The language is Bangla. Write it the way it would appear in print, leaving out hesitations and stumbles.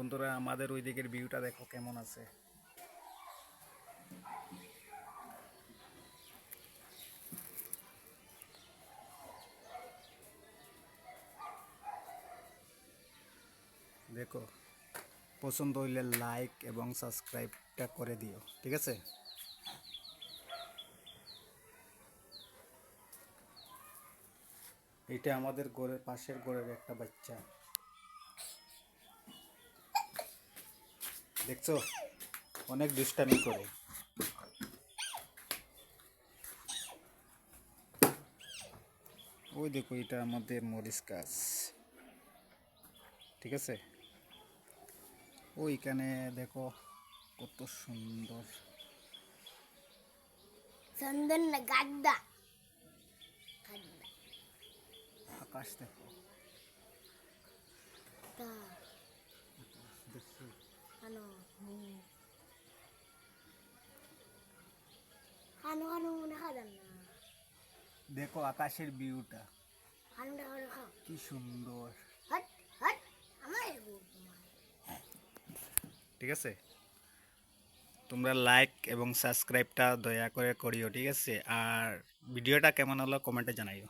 বন্ধুরা আমাদের ওই দিকের ভিউটা দেখো কেমন আছে। দেখো, পছন্দ হইলে লাইক এবং সাবস্ক্রাইবটা করে দিও, ঠিক আছে। এটা আমাদের ঘরের পাশের ঘরের একটা বাচ্চা, দেখছো অনেক দুষ্টামি করে। ওই দেখো এটা আমাদের মরিচ গাছ, ঠিক আছে। ওইখানে দেখো কত সুন্দর চন্দন না গাদ্দা আকাশ দেখো। তা দেখছো ano ano muna ka dan na দেখো আকাশের ভিউটা ano ka কি সুন্দর, hat আমার ঠিক আছে। তোমরা লাইক এবং সাবস্ক্রাইবটা দয়া করে করিও, ঠিক আছে। আর ভিডিওটা কেমন হলো কমেন্টে জানাইও।